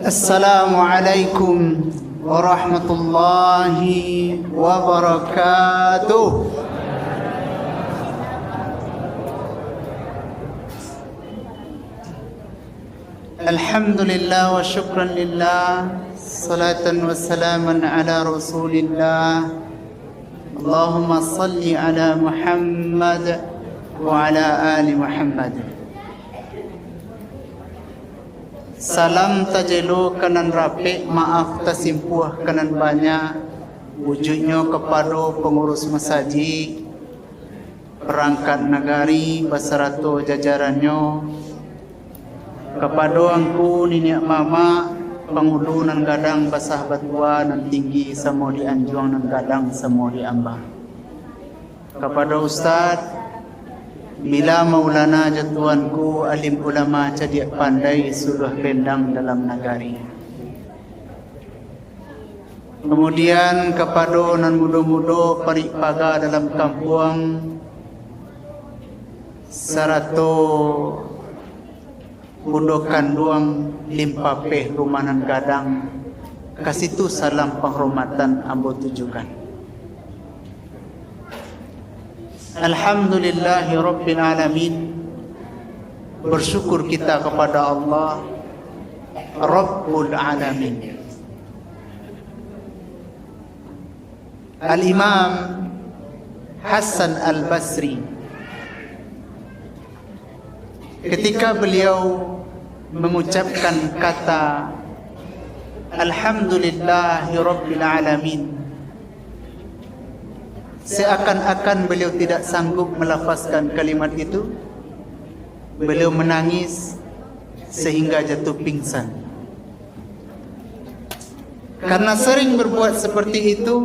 Assalamualaikum warahmatullahi wabarakatuh. Alhamdulillah wa syukran lillah, salatan wa salaman ala rasulillah. Allahumma salli ala Muhammad wa ala ali Muhammad. Salam tajelo kanan rapi, maaf tasimpuah kanan banyak. Wujudnya kepada pengurus masjid, perangkat nagari beserta jajarannya, kepada angku nenek mama, penghulu nan gadang basah batua nan tinggi semua di anjuang nan gadang semua di ambang. Kepada ustaz bila Maulana jatuanku alim ulama cadiak pandai suluh bendang dalam nagari. Kemudian kepada nan muda-muda parik paga dalam kampung sarato bundokan duang limpapeh rumah nan gadang, kasih tu salam penghormatan ambo tujukan. Alhamdulillahi Rabbil Alamin. Bersyukur kita kepada Allah Rabbul Alamin. Al-Imam Hasan Al-Basri ketika beliau mengucapkan kata Alhamdulillahi Rabbil Alamin, seakan-akan beliau tidak sanggup melafazkan kalimat itu. Beliau menangis sehingga jatuh pingsan. Karena sering berbuat seperti itu,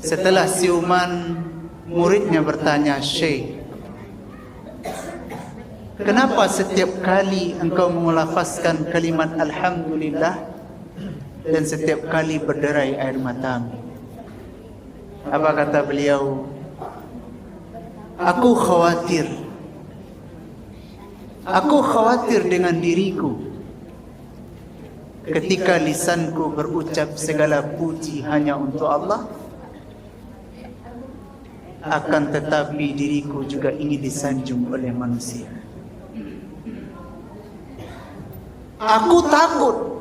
setelah siuman muridnya bertanya, "Syekh, kenapa setiap kali engkau melafazkan kalimat Alhamdulillah dan setiap kali berderai air matamu?" Apa kata beliau? Aku khawatir dengan diriku ketika lisanku berucap segala puji hanya untuk Allah, akan tetapi diriku juga ingin disanjung oleh manusia. Aku takut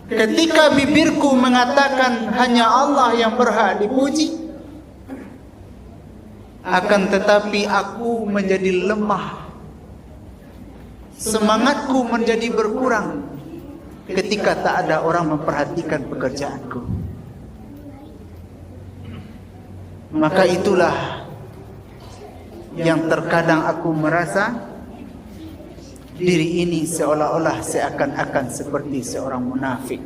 ketika bibirku mengatakan hanya Allah yang berhak dipuji, akan tetapi aku menjadi lemah, semangatku menjadi berkurang ketika tak ada orang memperhatikan pekerjaanku. Maka itulah yang terkadang aku merasa diri ini seolah-olah seakan-akan seperti seorang munafik.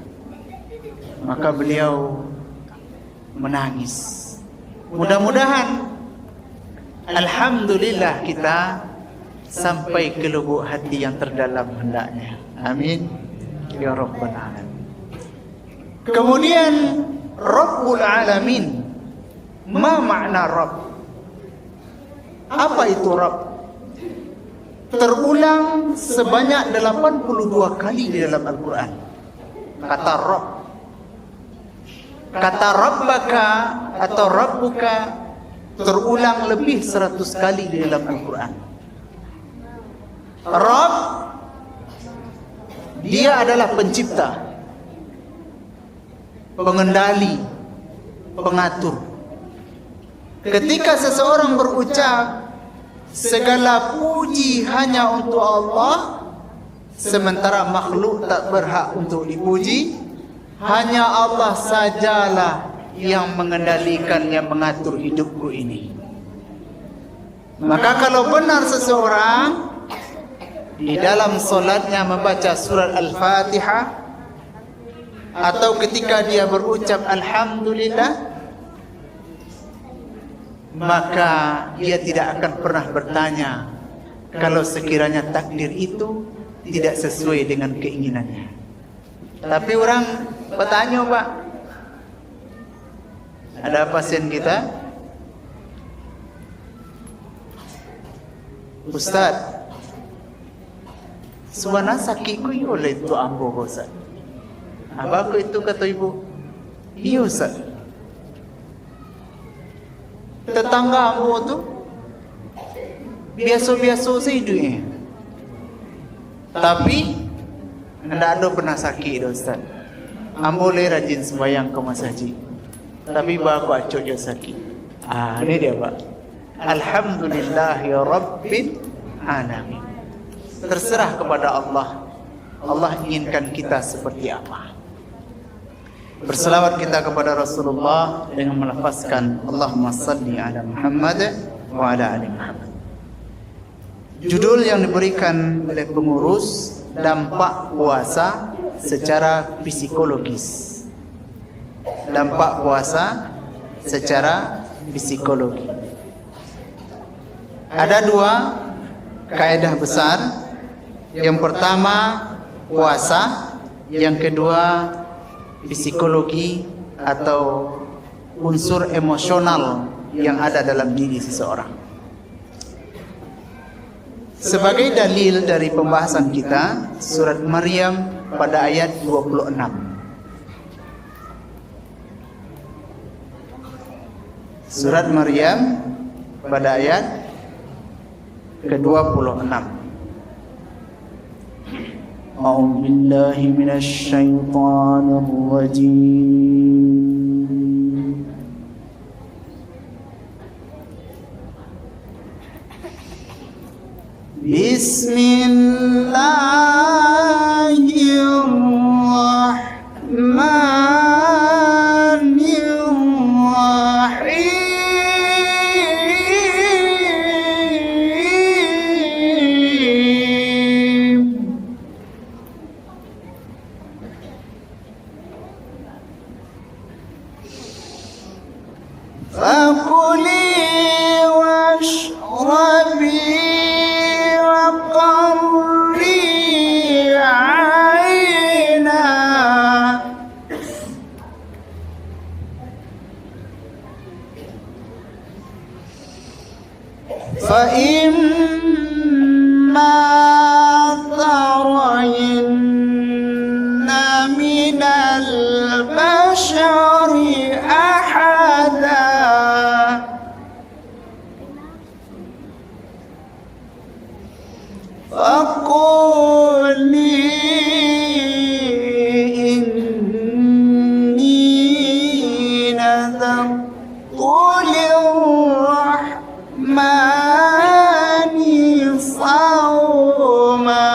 Maka beliau menangis. Mudah-mudahan alhamdulillah kita sampai ke lubuk hati yang terdalam hendaknya. Amin ya rabbal alamin. Kemudian Rabbul Alamin. Ma makna Rabb? Apa itu Rabb? Terulang sebanyak 82 kali di dalam Al-Quran kata Rabb. Kata Rabbaka atau Rabbuka terulang lebih 100 kali di dalam Al-Quran. Rabb, dia adalah pencipta, pengendali, pengatur. Ketika seseorang berucap segala puji hanya untuk Allah, sementara makhluk tak berhak untuk dipuji, hanya Allah sajalah yang mengendalikan, yang mengatur hidupku ini. Maka kalau benar seseorang di dalam solatnya membaca surat Al-Fatihah, atau ketika dia berucap Alhamdulillah, maka dia tidak akan pernah bertanya kalau sekiranya takdir itu tidak sesuai dengan keinginannya. Tapi orang bertanya, Pak, ada pasien kita, Ustaz, Sebenarnya sakit ku oleh tu ambo Ustaz. Apa aku itu kata ibu? Iya Ustaz. Tetangga ambo tu biasa-biasa saja hidupnya. Tapi tidak ada pernah sakit Ustaz. Ambo le rajin sembahyang ke masjid. Tapi baku acuk je sakit. Ini dia Pak. Alhamdulillahi Rabbil Alamin. Terserah kepada Allah. Allah inginkan kita seperti apa. Berselawat kita kepada Rasulullah dengan melafazkan Allahumma salli ala Muhammad wa ala ali Muhammad. Judul yang diberikan oleh pengurus, dampak puasa secara psikologis. Dampak puasa secara psikologi. Ada dua kaedah besar. Yang pertama puasa, yang kedua psikologi atau unsur emosional yang ada dalam diri seseorang. Sebagai dalil dari pembahasan kita, surat Maryam pada ayat 26. Surat Maryam pada ayat ke-26. أعوذ بالله من الشيطان الرجيم بسم الله الرحمن الرحيم فكلي واشربي وقري عينا فإما ترين من البشر أحدا فقولي إني نذرت للرحمن صوما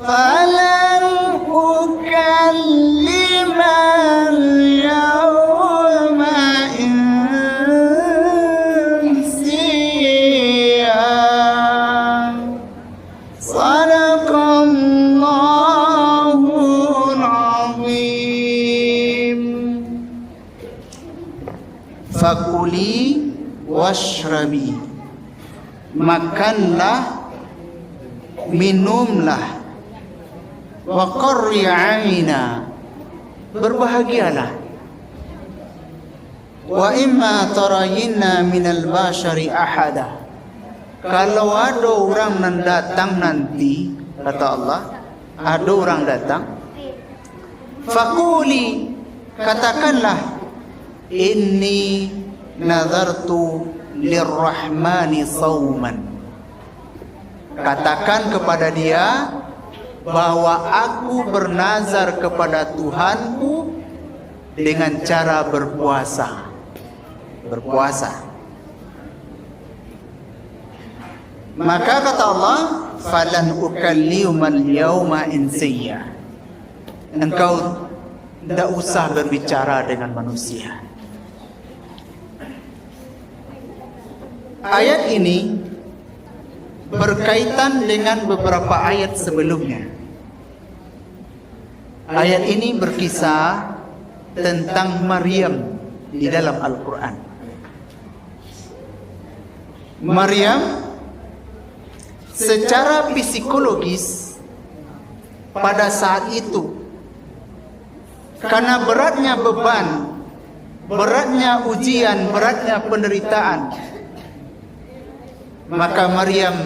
فلن أكلم اليوم إنسيا صدق الله العظيم فكلي واشربي makanlah, minumlah, wa qarri 'aina, berbahagialah. Wa imma tarayinna minal bashari ahada, kalau ada orang yang datang nanti, kata Allah, ada orang datang, faquli, katakanlah, inni nazartu lirrahmani sauman, katakan kepada dia bahwa aku bernazar kepada Tuhanku dengan cara berpuasa. Maka kata Allah, falan ukallimal yauma insiya, engkau tidak usah berbicara dengan manusia. Ayat ini berkaitan dengan beberapa ayat sebelumnya. Ayat ini berkisah tentang Maryam di dalam Al-Quran. Maryam secara psikologis pada saat itu, karena beratnya beban, beratnya ujian, beratnya penderitaan, Maka Maryam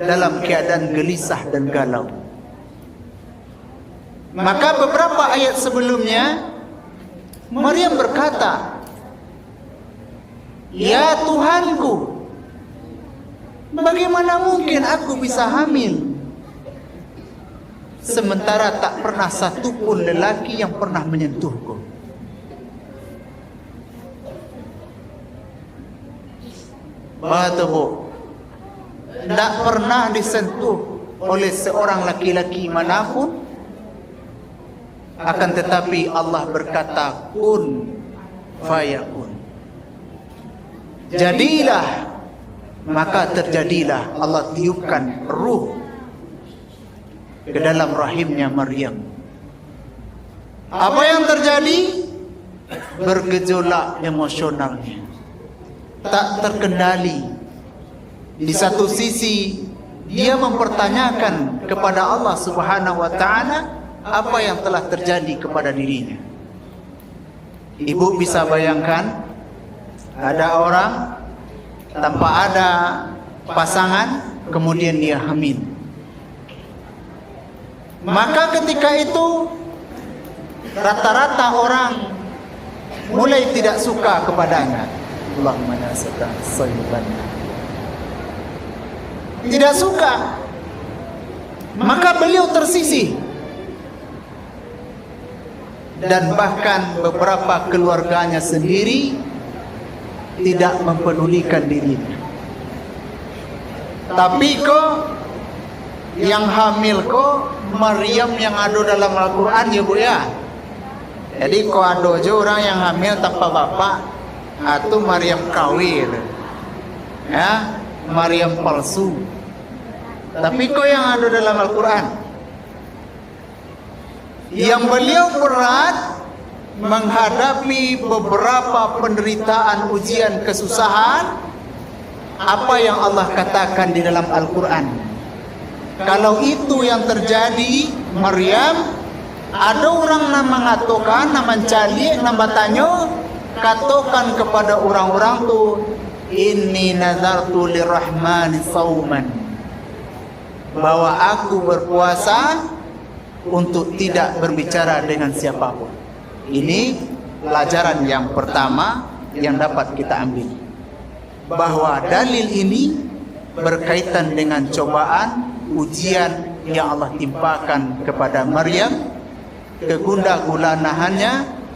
dalam keadaan gelisah dan galau. Maka beberapa ayat sebelumnya Maryam berkata, "Ya Tuhanku, bagaimana mungkin aku bisa hamil sementara tak pernah satu pun lelaki yang pernah menyentuhku?" Batabu, tak pernah disentuh oleh seorang laki-laki manapun. Akan tetapi Allah berkata, kun fayakun. Jadilah, maka terjadilah. Allah tiupkan ruh ke dalam rahimnya Maryam. Apa yang terjadi? Bergejolak emosionalnya, tak terkendali. Di satu sisi dia mempertanyakan kepada Allah Subhanahu wa ta'ala apa yang telah terjadi kepada dirinya. Ibu bisa bayangkan, ada orang tanpa ada pasangan, kemudian dia hamil. Maka ketika itu rata-rata orang mulai tidak suka kepadanya. Allahumma nasaka sayyiban. Tidak suka. Maka beliau tersisih. Dan bahkan beberapa keluarganya sendiri tidak mempedulikan dirinya. Tapi kok yang hamil kok Maryam yang ada dalam Al-Quran ya Bu ya. Jadi kok ada aja orang yang hamil tanpa bapak, atau Maryam kawir, ya, Maryam palsu. Tapi kok yang ada dalam Al-Quran, yang beliau berat menghadapi beberapa penderitaan, ujian, kesusahan. Apa yang Allah katakan di dalam Al-Quran, kalau itu yang terjadi Maryam, ada orang nama ngatokan, nama cali, nama tanyo, katakan kepada orang-orang tu, inni nazartu lirrahmani sauman, bahwa aku berpuasa untuk tidak berbicara dengan siapapun. Ini pelajaran yang pertama yang dapat kita ambil, bahwa dalil ini berkaitan dengan cobaan, ujian yang Allah timpakan kepada Maryam, kegundah-gulanahannya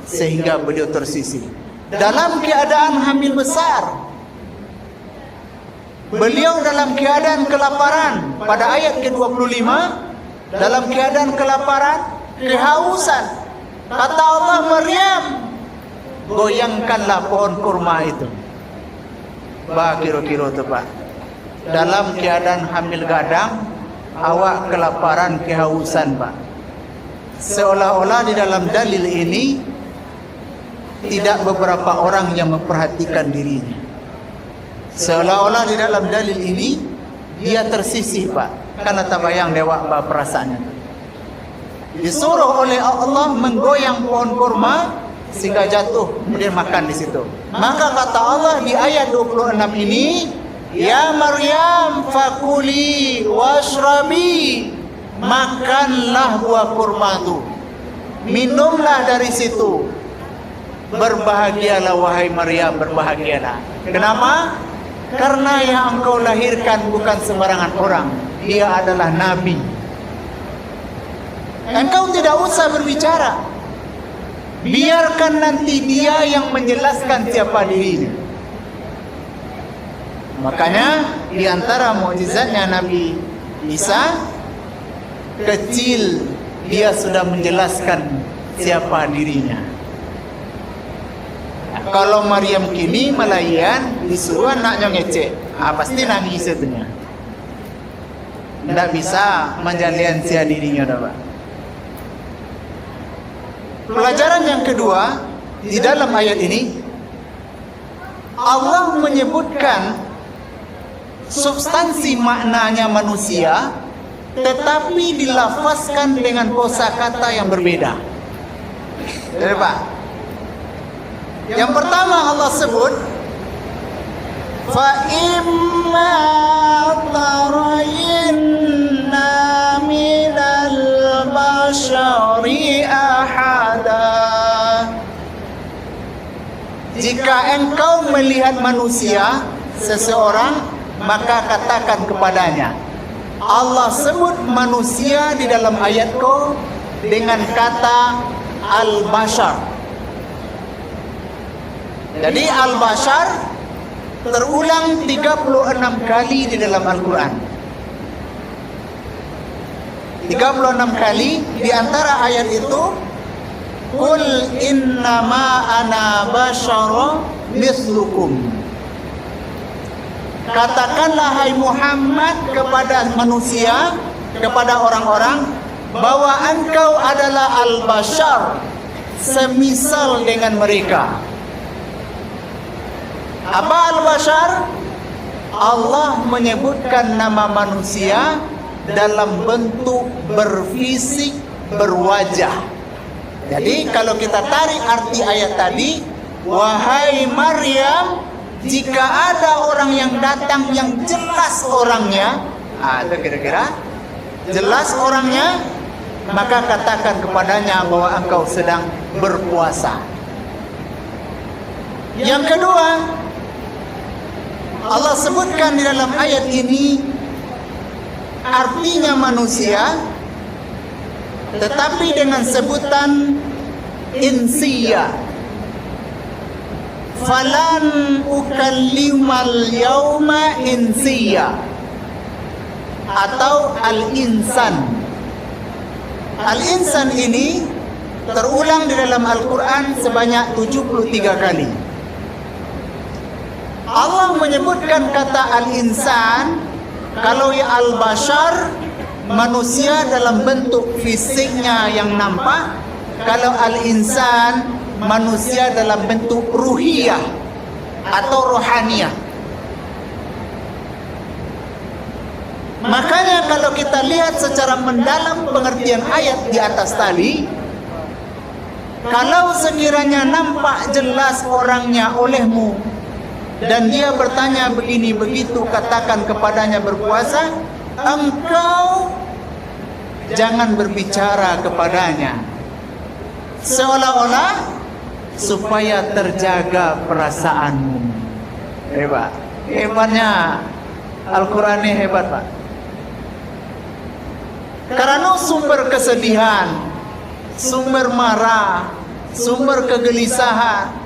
sehingga beliau tersisih dalam keadaan hamil besar. Beliau dalam keadaan kelaparan. Pada ayat ke-25, dalam keadaan kelaparan, kehausan. Kata Allah, Maryam, goyangkanlah pohon kurma itu. Bah, kira-kira tu Pak, dalam keadaan hamil gadang, awak kelaparan, kehausan Pak. Seolah-olah di dalam dalil ini tidak beberapa orang yang memperhatikan dirinya. Seolah-olah di dalam dalil ini dia tersisih Pak, karena tabayang dewa perasaannya. Disuruh oleh Allah menggoyang pohon kurma sehingga jatuh, kemudian makan di situ. Maka kata Allah di ayat 26 ini, ya Maryam fakuli washrabi, makanlah buah kurma itu, minumlah dari situ. Berbahagialah wahai Maryam, berbahagialah. Kenapa? Karena yang engkau lahirkan bukan sembarangan orang, dia adalah Nabi. Engkau tidak usah berbicara, biarkan nanti dia yang menjelaskan siapa dirinya. Makanya di antara mukjizatnya Nabi Isa, kecil dia sudah menjelaskan siapa dirinya. Kalau Maryam kini melayan, disuruh anaknya ngecek, pasti nangis itunya. Tidak bisa menjalian sia dirinya dah Pak. Pelajaran yang kedua di dalam ayat ini, Allah menyebutkan substansi maknanya manusia, tetapi dilafazkan dengan kosakata yang berbeda. Jadi Pak, yang pertama Allah sebut fa imma tarayinna minal bashari ahada. Jika engkau melihat manusia, seseorang, maka katakan kepadanya. Allah sebut manusia di dalam ayatku dengan kata al-bashar. Jadi al-bashar terulang 36 kali di dalam Al-Quran. 36 kali. Di antara ayat itu, Qul innama ana basyarum mislukum. Katakanlah hai Muhammad kepada manusia, kepada orang-orang, bahwa engkau adalah al-bashar, semisal dengan mereka. Apa al-bashar? Allah menyebutkan nama manusia dalam bentuk berfisik, berwajah. Jadi kalau kita tarik arti ayat tadi, wahai Maryam, jika ada orang yang datang yang jelas orangnya, itu kira-kira jelas orangnya, maka katakan kepadanya bahwa engkau sedang berpuasa. Yang kedua, Allah sebutkan di dalam ayat ini artinya manusia, tetapi dengan sebutan insiya. Falan ukallimal yauma insiya, atau al-insan. Al-insan ini terulang di dalam Al-Quran sebanyak 73 kali. Allah menyebutkan kata al-insan, kalau ya al-bashar, manusia dalam bentuk fisiknya yang nampak. Kalau al-insan, manusia dalam bentuk ruhiyah atau rohaniyah. Makanya kalau kita lihat secara mendalam pengertian ayat di atas tadi, kalau sekiranya nampak jelas orangnya olehmu dan dia bertanya begini begitu, katakan kepadanya berpuasa, engkau jangan berbicara kepadanya, seolah-olah supaya terjaga perasaanmu. Hebat. Hebatnya Al-Quran ini hebat, Pak. Karena sumber kesedihan, sumber marah, sumber kegelisahan,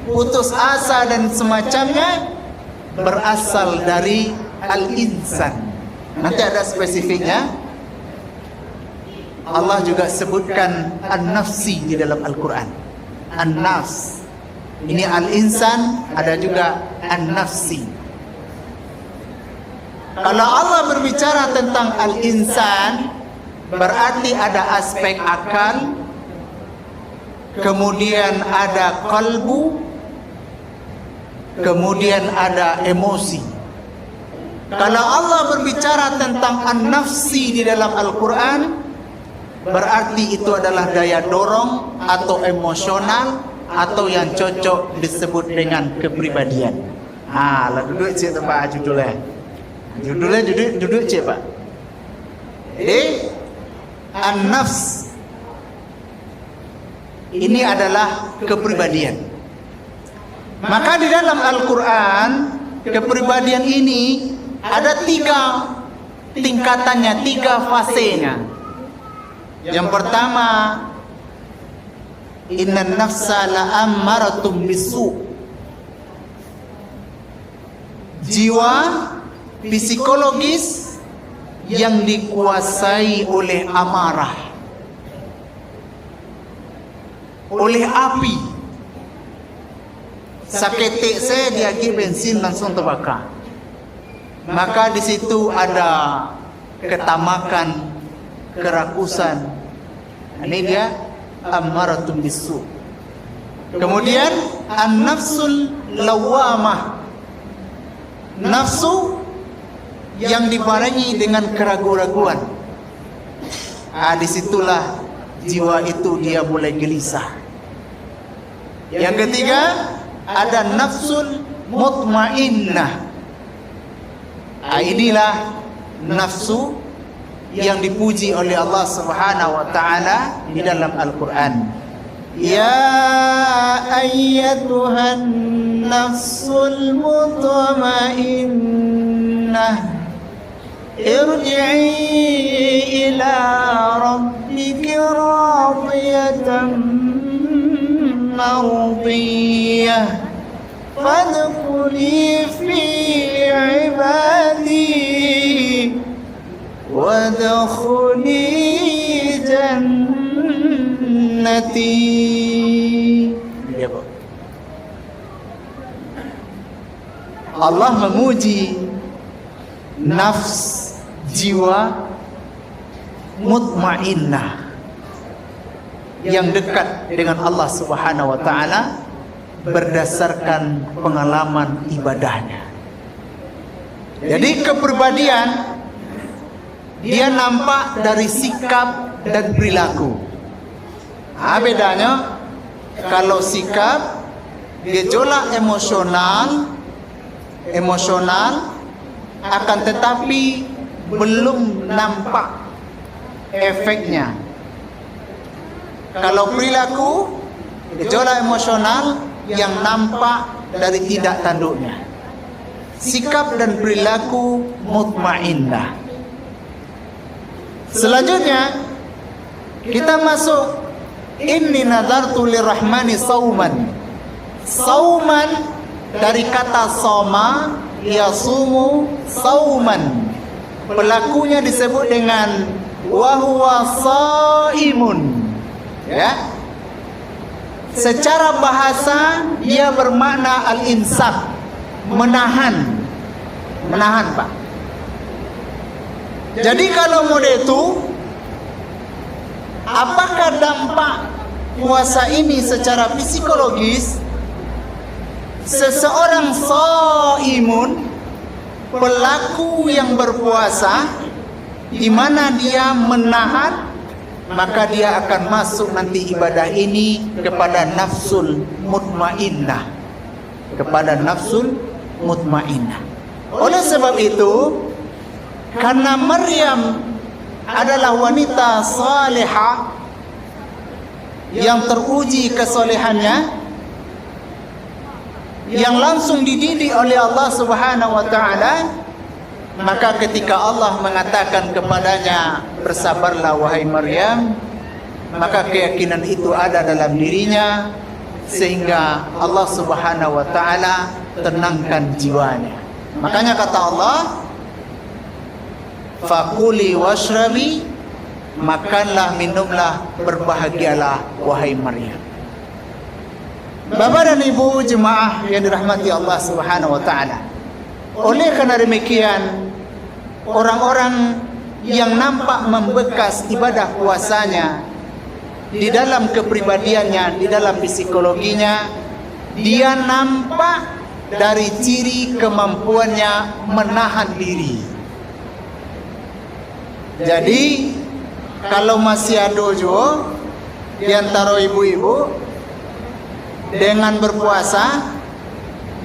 putus asa dan semacamnya berasal dari al-insan. Nanti ada spesifiknya. Allah juga sebutkan an-nafsi di dalam Al-Quran. An-nafs. Ini al-insan, ada juga an-nafsi. Kalau Allah berbicara tentang al-insan, berarti ada aspek akal, kemudian ada qalbu, kemudian ada emosi. Kalau Allah berbicara tentang an-nafsi di dalam Al-Quran, berarti itu adalah daya dorong atau emosional, atau yang cocok disebut dengan kepribadian. Lah duduk cik tempat judulnya. Judulnya duduk cik Pak. Jadi an-nafs ini adalah kepribadian. Maka di dalam Al-Quran, kepribadian ini ada 3 tingkatannya, 3 fasenya. Yang pertama, innan nafsa la'ammaratum bisu. Jiwa psikologis yang dikuasai oleh amarah, oleh api. Saketik saya diagi bensin langsung terbakar. Maka di situ ada ketamakan, kerakusan. Ini dia ammaratum bisu. Kemudian an-nafsul lawamah, nafsu yang dibarengi dengan keraguan-raguan. Disitulah jiwa itu dia mulai gelisah. Yang ketiga ada nafsul mutmainnah. Inilah nafsu yang dipuji oleh Allah Subhanahu wa taala di dalam Al-Qur'an. Ya ayyatuhan nafsul mutmainnah irji'i ila rabbiki radiyatan mardiyah fadkhuli fi ibadi wadkhuli jannati. Allah memuji nafs jiwa mutmainnah yang dekat dengan Allah Subhanahu wa taala berdasarkan pengalaman ibadahnya. Jadi kepribadian dia nampak dari sikap dan perilaku. Bedanya kalau sikap gejolak emosional akan tetapi belum nampak efeknya. Kalau perilaku gejolak emosional yang nampak dari tindak tanduknya. Sikap dan perilaku mutmainnah. Selanjutnya kita masuk inni nadartu lirrahmani sauman. Sauman dari kata soma yasumu sauman. Pelakunya disebut dengan wahuwa saimun. Ya. Secara bahasa dia bermakna al-insaf, menahan. Menahan, Pak. Jadi kalau model itu, apakah dampak puasa ini secara psikologis? Seseorang shaimun, pelaku yang berpuasa, di mana dia menahan, maka dia akan masuk nanti ibadah ini kepada nafsul mutmainnah. Kepada nafsul mutmainnah. Oleh sebab itu, karena Maryam adalah wanita salihah yang teruji kesolehannya, yang langsung dididik oleh Allah Subhanahu wa taala, maka ketika Allah mengatakan kepadanya, bersabarlah wahai Maryam, maka keyakinan itu ada dalam dirinya, sehingga Allah Subhanahu wa taala tenangkan jiwanya. Makanya kata Allah, fakuli washrabi, makanlah, minumlah, berbahagialah wahai Maryam. Bapak dan Ibu jemaah yang dirahmati Allah Subhanahu wa taala. Oleh karena demikian, orang-orang yang nampak membekas ibadah puasanya di dalam kepribadiannya, di dalam psikologinya, dia nampak dari ciri kemampuannya menahan diri. Jadi kalau masih ada juga di antara ibu-ibu dengan berpuasa,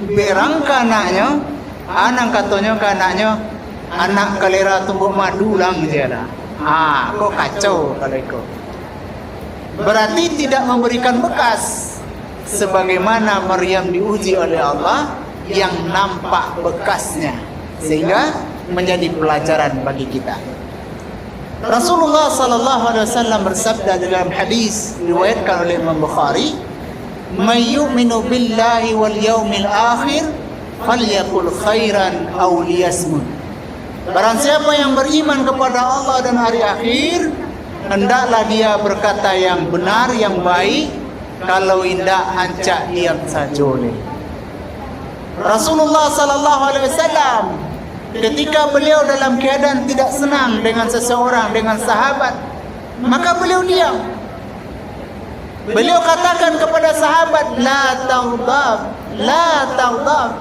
berangka anaknya, anak katanya ke anaknya, anak kalera tumbuk madu lang je lah. Kok kacau kalau itu. Berarti tidak memberikan bekas, sebagaimana Maryam diuji oleh Allah yang nampak bekasnya, sehingga menjadi pelajaran bagi kita. Rasulullah sallallahu alaihi wasallam bersabda dalam hadis diriwayatkan oleh Imam Bukhari, "May yu'minu billahi wal yaumil akhir falyaqul khairan aw liyasmut." Barang siapa yang beriman kepada Allah dan hari akhir, hendaklah dia berkata yang benar, yang baik. Kalau tidak, hancak diam saja. Rasulullah sallallahu alaihi wasallam ketika beliau dalam keadaan tidak senang dengan seseorang, dengan sahabat, maka beliau diam. Beliau katakan kepada sahabat, la taghdab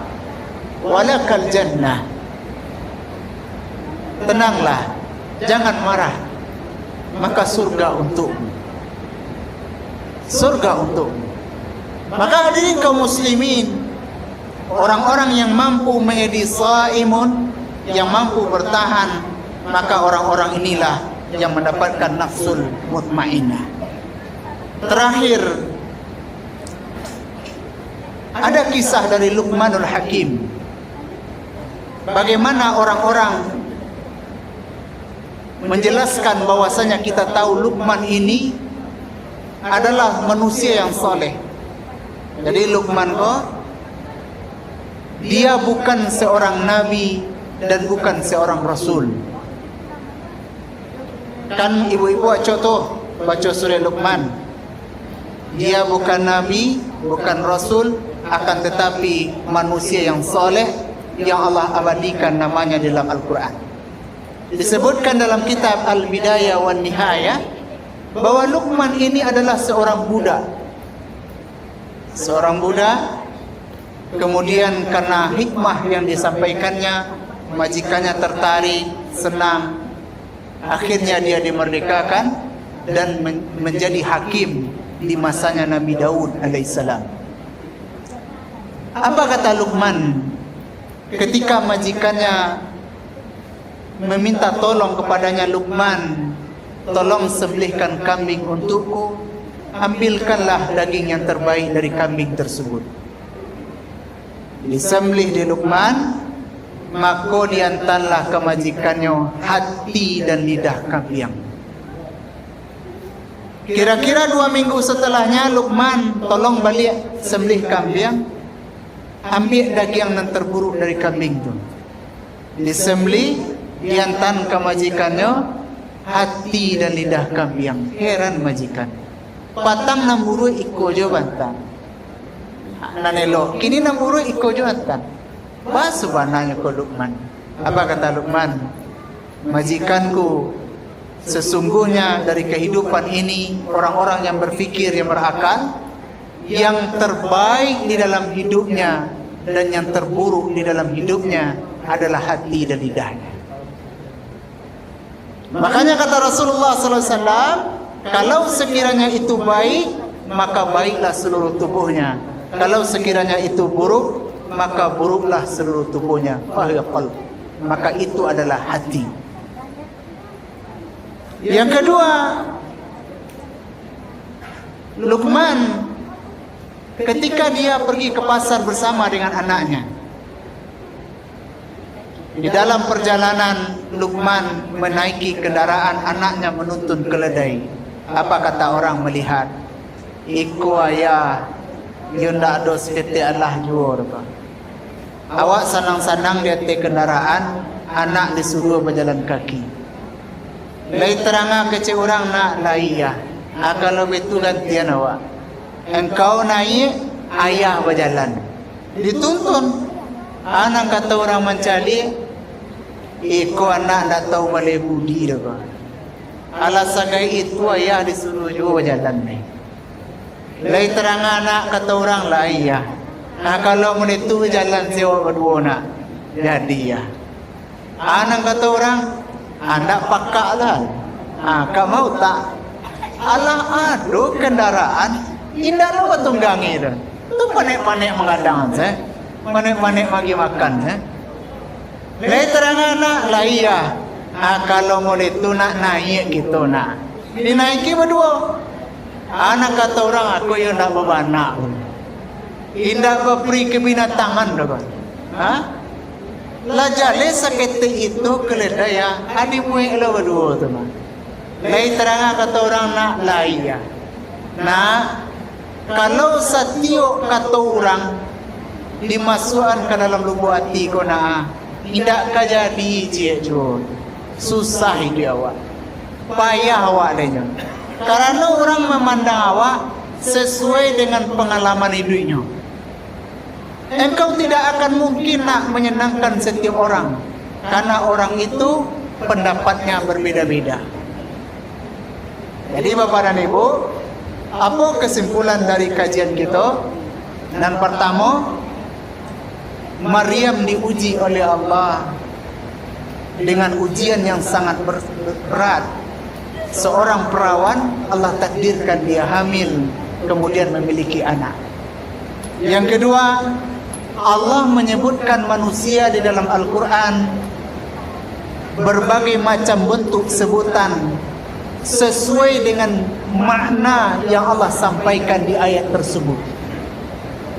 walakal jannah. Tenanglah, jangan marah, maka surga untukmu. Surga untukmu. Maka hadirin kaum muslimin, Orang-orang yang mampu menjadi shaimun, yang mampu bertahan, maka orang-orang inilah yang mendapatkan nafsul mutmainnah. Terakhir, ada kisah dari Luqmanul Hakim. Bagaimana orang-orang menjelaskan bahwasanya kita tahu Luqman ini adalah manusia yang soleh. Jadi Luqman dia bukan seorang nabi dan bukan seorang rasul. Kan ibu-ibu contoh baca surah Luqman. Dia bukan nabi, bukan rasul, akan tetapi manusia yang soleh yang Allah abadikan namanya dalam Al-Quran. Disebutkan dalam kitab Al-Bidayah wan Nihayah bahwa Luqman ini adalah seorang budak. Seorang budak, kemudian karena hikmah yang disampaikannya, majikannya tertarik, senang. Akhirnya dia dimerdekakan dan menjadi hakim di masanya Nabi Daud alaihissalam. Apa kata Luqman ketika majikannya meminta tolong kepadanya, Luqman, tolong sembelihkan kambing untukku, ambilkanlah daging yang terbaik dari kambing tersebut. Disembelih di Luqman, maka diantarlah ke majikannya hati dan lidah kambing. Kira-kira 2 minggu setelahnya Luqman tolong balik sembelih kambing, ambil daging yang terburuk dari kambing itu, disembelih, diantar ke majikannya hati dan lidah kambing. Heran majikan, patang namburu iko jo bantan nanelo, kini namburu iko jo bantan. Basu bananya ke Luqman. Apa kata Luqman? Majikanku, sesungguhnya dari kehidupan ini orang-orang yang berfikir, yang berakal, yang terbaik di dalam hidupnya dan yang terburuk di dalam hidupnya adalah hati dan lidahnya. Makanya kata Rasulullah SAW, kalau sekiranya itu baik, maka baiklah seluruh tubuhnya. Kalau sekiranya itu buruk, maka buruklah seluruh tubuhnya. Maka itu adalah hati. Yang kedua, Luqman ketika dia pergi ke pasar bersama dengan anaknya, di dalam perjalanan Luqman menaiki kendaraan, anaknya menuntun keledai. Apa kata orang melihat? Iku ayah yunda dos kete Allah juor. Awak sanang-sanang di atas kendaraan, anak disuruh berjalan kaki. Lai teranga kece orang nak laiyah. Kalau betul gantian awak. Engkau naik, ayah berjalan. Dituntun. Anak kata orang mencari, iko anak tak tahu malay budi dah. Alasan itu ayah disuruh juga berjalan ni. Lai terang anak kata orang lah ayah. Kalau menitu jalan sewa berdua nak jadi ya. Anak kata orang, anda pakak lah. Kau mau tak? Alah adu kendaraan, indah lo tunggangi dah. Tu panik-panik mengadang saya. Panik-panik bagi makan Lai terang anak lah iya. Kalau mau itu nak naik gitu nak dinaiki berdua. Anak kata orang, aku yang nak berbanak, indah berperi kebinatangan dah kan. Lah jale sakit itu keledai ya adimu elo berdua teman. Lai terang kata orang nak lah iya. Nah, kalau satio kata orang dimasukkan ke dalam lubuk hati kau nak, tidak kajadi je susah hidup awak, payah awak denya. Karena orang memandang awak sesuai dengan pengalaman hidupnya. Engkau tidak akan mungkin nak menyenangkan setiap orang, karena orang itu pendapatnya berbeda-beda. Jadi Bapak dan Ibu, apa kesimpulan dari kajian kita? Dan pertama, Maryam diuji oleh Allah dengan ujian yang sangat berat. Seorang perawan, Allah takdirkan dia hamil, kemudian memiliki anak. Yang kedua, Allah menyebutkan manusia di dalam Al-Quran berbagai macam bentuk sebutan sesuai dengan makna yang Allah sampaikan di ayat tersebut.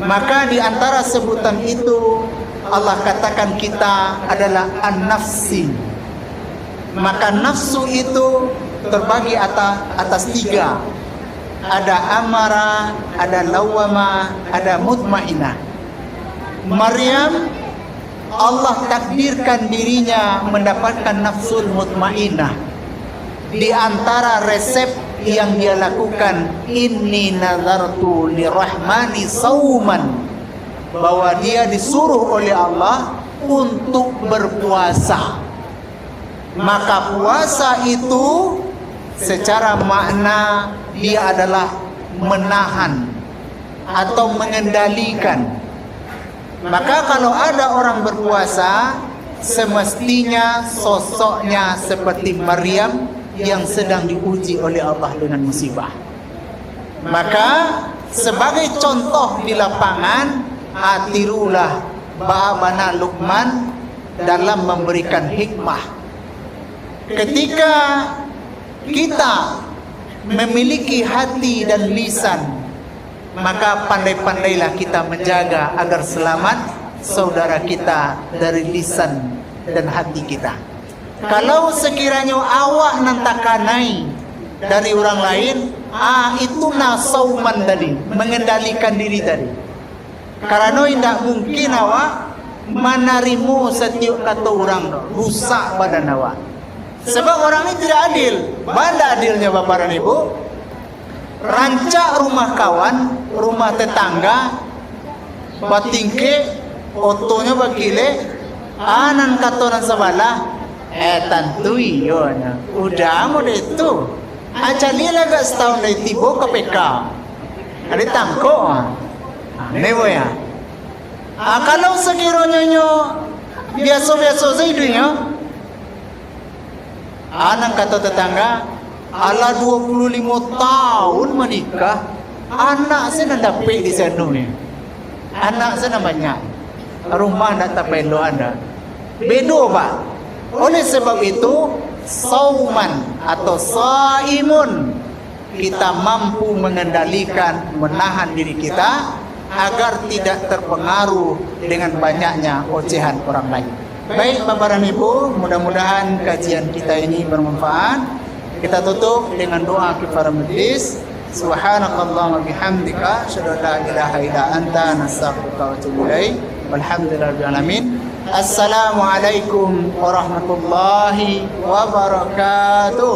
Maka di antara sebutan itu Allah katakan kita adalah an-nafsi. Maka nafsu itu terbagi atas tiga. Ada amara, ada lawama, ada mutmainah. Maryam, Allah takdirkan dirinya mendapatkan nafsul mutmainah. Di antara resep yang dia lakukan, inni nazartu lirahmani sauman, bahwa dia disuruh oleh Allah untuk berpuasa. Maka puasa itu secara makna dia adalah menahan atau mengendalikan. Maka kalau ada orang berpuasa, semestinya sosoknya seperti Maryam yang sedang diuji oleh Allah dengan musibah. Maka sebagai contoh di lapangan, atirulah Ba'abana Luqman dalam memberikan hikmah. Ketika kita memiliki hati dan lisan, maka pandai-pandailah kita menjaga agar selamat saudara kita dari lisan dan hati kita. Kalau sekiranya awak nantakanai dari orang lain, itu nasauman tadi, mengendalikan diri tadi. Karena tidak mungkin awak menarimu setiap kata orang, rusak badan awak. Sebab orang ini tidak adil. Banda adilnya Bapak dan Ibu. Rancak rumah kawan, rumah tetangga, batingke, otonya bakile, anan katonan sebelah, tantui, yona. Udah mau itu. Acali laga setahun dari tibo ke PK. Ada tangko. Nebo ya. Kalau sekiranya biasa-biasa saja hidupnya, anak kata tetangga, ala 25 tahun menikah, anak saya nak dapat di sana ni. Anak saya banyak, rumah nak tapai lo anda. Bedo pak. Oleh sebab itu, sauman atau saimun, kita mampu mengendalikan, menahan diri kita agar tidak terpengaruh dengan banyaknya ocehan orang lain. Baik Bapak dan Ibu, mudah-mudahan kajian kita ini bermanfaat. Kita tutup dengan doa kifaratul majlis. Subhanakallahumma bihamdika, asyhadu an la ilaha illa anta, nastaghfiruka wa atubu ilaik. Walhamdulillahirabbil alamin. Assalamualaikum warahmatullahi wabarakatuh.